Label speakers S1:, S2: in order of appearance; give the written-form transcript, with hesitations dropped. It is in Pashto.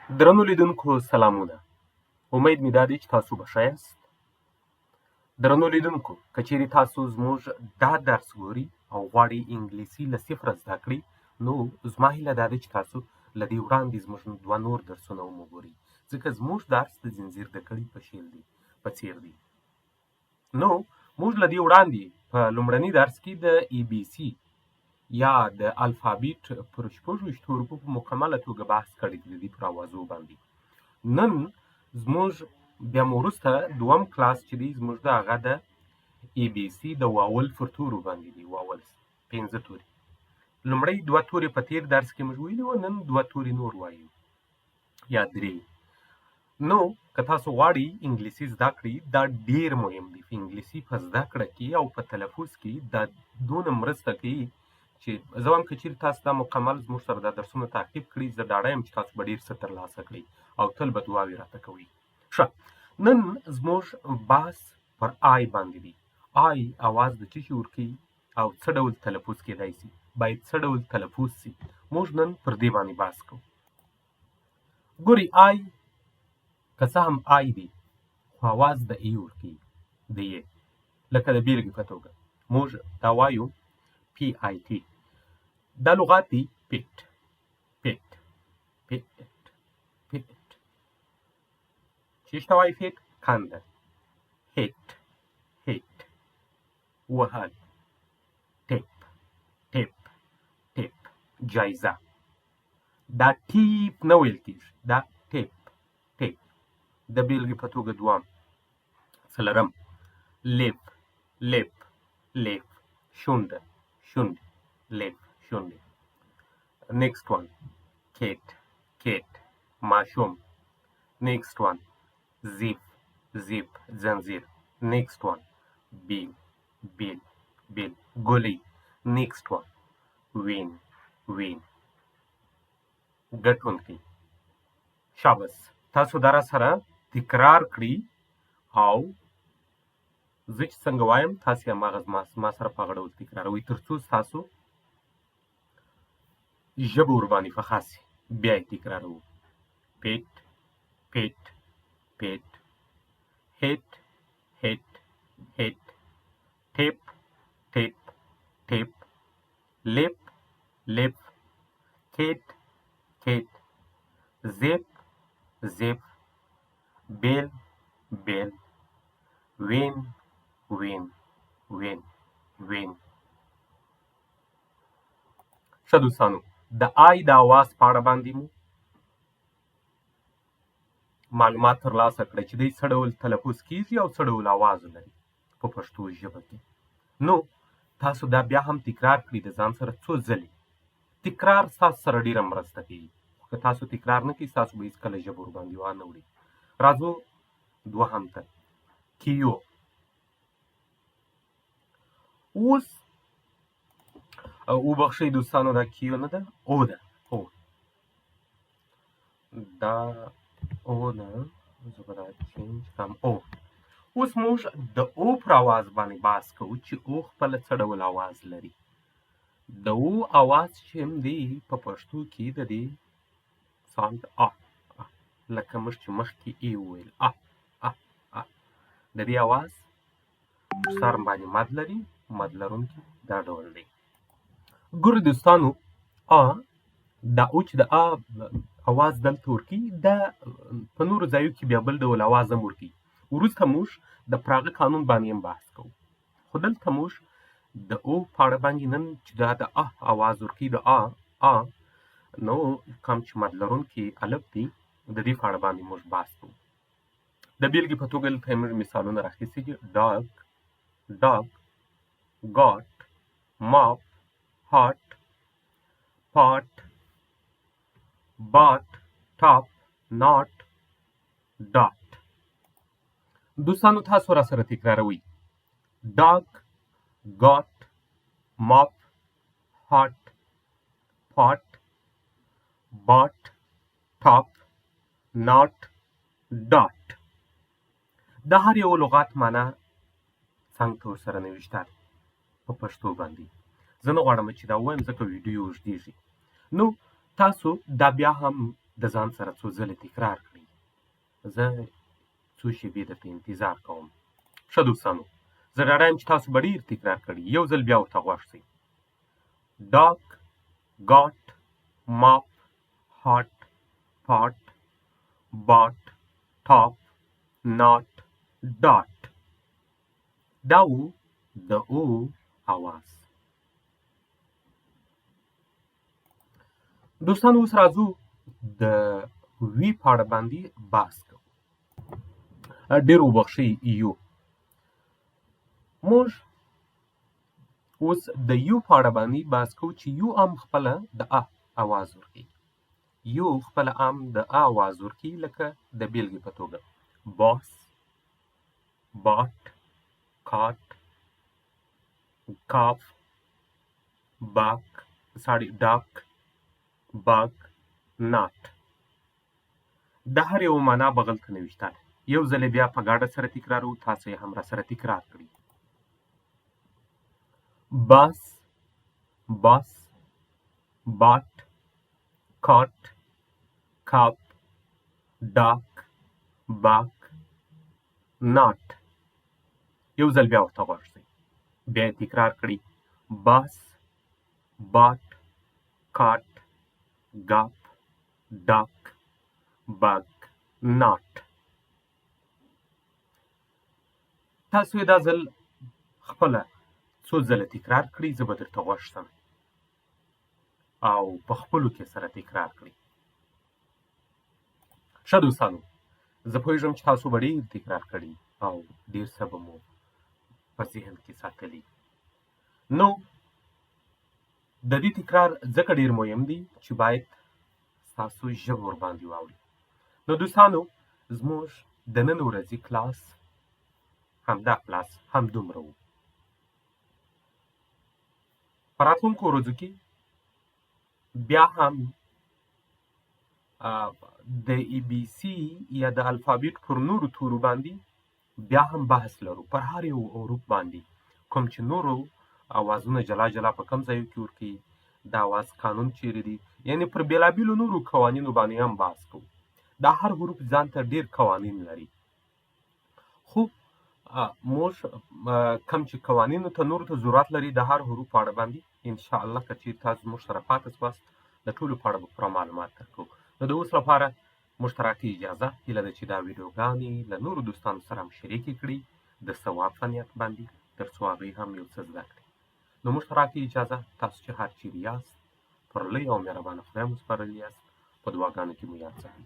S1: درنو لیدونکو سلامونه. امید مې دا دی چې تاسو به ښه یاست. درنو لیدونکو، که چیرې تاسو زموږ دا درس ګورئ او غواړئ انګلیسي له صفره زده کړئ، نو زما هیله دا ده چې تاسو له دې وړاندې زموږ دوه نور درسونه هم وګورئ، ځکه زموږ درس د زنځیر د کړۍ په څیر دی. نو موږ له دې وړاندې په لومړني درس کې د ای بي سي یا د الفابیت پر 26 حروفو په مکمله توګه بحث کړی دی، د دې پر اوازو باندې. نن زموږ بیا وروسته دوم کلاس چې دی زموږ د هغه د ای بي سي د واول پر تورو باندې دی، واولز 15 توري. لومړی 2 توري په تیر درس کې موږ ویلي وو، نن 2 توري نور وایو یا 3. نو که تاسو غواړئ انګلیسي زده کړئ، دا ډیر مهم دی. انګلیسي په زده کړه کې او په تلفظ کې دا دونه مرسته کوي چې زه وایم که چیرې تاسو دا مکمل زموږ سره دا درسونه تعقیب کړئ، زه ډاډه یم چې تاسو به ډېر څه ترلاسه کړئ او تل به دعاوې راته کوئ. ښه، نن زموږ بحث پر آی باندې دی. آی اواز د څه شي ورکوي او څه ډول تلفظ کیدای شي، باید څه ډول تلفظ شي. موږ نن پر دې باندې بحث کوو. ګورئ، آی که څه هم آی دی، خو اواز د ای ورکوي، د ی. لکه د بیلګې په توګه موږ دا وایو پی آی ټي. دا لغات دی پیټ پیټ پیټ پیټ. چیش ته وایي پیټ؟ کنده. هیټ هیټ. وهل. ټیپ ټیپ ټیپ. جایزه. دا ټیپ نه ویل کېږي، دا ټیپ ټیپ. د بیلګې په توګه دوام څلرم لیپ لیپ لیپ. شونډه شونډې لیپ شونډې. نیکسټ وان کیټ کیټ ماشوم. نیکسټ وان زیپ زیپ زنځیر. نیکسټ وان بیل بیل بیل ګولۍ. نیکسټ وان وین وین ګټونکی. شاباس، تاسو دا سره تکرار کړئ او زه چې څنګه وایم تاسې هماغه ما سره په هغه ډول تکراروئ، تر څو ستاسو ژبه ورباندې پخه سي. بیا یې تکراروو. پیټ پیټ پیټ. هیټ هیټ هیټ. ټیپ ټیپ ټیپ. لیپ لیپ. کیټ کیټ. زیپ زیپ. بیل بیل. وین وین وین وین. ښه دوستانو، د آی د اواز په اړه باندې مو معلومات ترلاسه کړئ چې دی څه ډول تلفظ کیږي او څه ډول اواز لري په پښتو ژبه کې. نو تاسو دا بیا هم تکرار کړئ د ځان سره څو ځلې. تکرار ستاسو سره ډېره مرسته کوي، خو که تاسو تکرار نه کوئ ستاسو به هېڅکله ژبه ورباندې وانه وړي. راځو دوهم ته. کیو. اوس وبخښئ دوستانو، دا کیو نه ده، او ده. او دا او ده، زه به دا چینج کړم. او اوس موږ د او پر اواز باندې بحث کوو چې او خپله څه ډول اواز لري. د او اواز چې هم دی په پښتو کې د دې ساوند ا، لکه موږ چې مخکې ای وویل ا ا ا. د دې اواز سر باندې مد لري، مد لرونکي دا ډول دی. ګورئ دوستانو، ا دا او چې د ا اواز دلته ورکوي، دا په نورو ځایو کې بیا بل ډول اواز هم ورکوي. وروسته موږ د پراغه قانون باندې هم بحث کوو، خو دلته موږ د او په اړه باندې نن چې دا د ا اواز ورکوي، د ا ا، نو کوم چې مد لرونکي الف دی د دې په اړه باندې موږ بحث کوو. د بیلګې په توګه دلته موږ مثالونه راخیستي دي. ډاګ ډاګ. ګاټ ماپ. هاټ پاټ. بات ټاپ. ناټ ډاټ. دوستانو تاسو را سره تکراروئ. ډاګ ګاټ ماپ هاټ پاټ بات ټاپ ناټ ډاټ. د هر یو لغات معنا څنګه ته ورسره نوشته په پښتو باندې. زه نه غواړم چې دا ووایم ځکه ویډیو اوږدېږي. نو تاسو دا بیا هم د ځان سره څو ځلې تکرار کړئ. زه څو شېبې درته انتظار کوم. ښه دوستانو، زه ډاډه یم چې تاسو به ډېر تکرار کړي. یو ځل بیا ورته غوږ شئ. ډاک، ګاټ، ماپ، هاټ، پاټ، باټ، ټاپ، ناټ، ډاټ. دا و د او اواز. دوستانو، اوس راځو د وی په اړه باندې بحث کوو. ډېر وبخښئ یو. موږ اوس د یو په اړه باندې بحث کوو چې یو هم خپله د ا اواز ورکوي. یو خپله هم د ا اواز ورکوي، لکه د بیلګې په توګه باس، باټ، کاټ، کاف، باک، ډاک، باک، ناټ. د هر یو معنا بغل ته نوشته ده. یو ځل بیا په ګاډه سره تکرارو، تاسو یې هم را سره تکرار کړئ. باس، باس، باټ، کاټ، کاپ، ډاک، باک، ناټ. یو ځل بیا ورته غوږ شئ. بیا یې تکرار کړئ. باس، باټ، کاټ، ګاپ، ډاک، باک، ناټ. تاسو یې دا ځل خپله څو ځله تکرار کړئ. زه به درته غوږ شم او په خپلو کې سره تکرار کړئ. ښه دوستانو، زه پوهېږم چې تاسو به ډېر تکرار کړي او ډېر څه به مو په ذهن کې ساتلي. نو د دې تکرار ځکه ډېر مهم دی چې باید ستاسو ژبه ورباندې واوړي. نو دوستانو، زموږ د نن ورځې کلاس همدا کلاس همدومره و. په راتلونکو ورځو کې بیا هم د ای بي سي یا د الفابیت پر نورو تورو باندې بیا هم بحث لرو. پر هر یو حروف باندې کوم چې نورو اوازونه جلا جلا په کوم ځایو کې ورکوي، د اواز قانون چیرې دی، یعنې پر بېلابېلو نورو قوانینو باندې هم بحث کوو. دا هر حروف ځان ته ډېر قوانین لري. خو موږ کوم چې قوانینو ته نورو ته ضرورت لري، د هر حروف په اړه باندې انشاءالله که چېرې تاسو زموږ سره پاتې سواست، د ټولو په اړه به پوره معلومات درکوو. نو د اوس لپاره موږ ته راکړئ اجازه. هیله ده چې دا ویډیوګانې له نورو دوستانو سره هم شریکې کړي د ثواب په نیت باندې، تر څو هغوی هم یو څه زده کړي. نو موږ ته راکړئ اجازه. تاسو چې هر چیرې یاست، پر لوی او مهربانه خدای مو سپارلي یاست. په دعاګانو کې مو یاد ساتئ.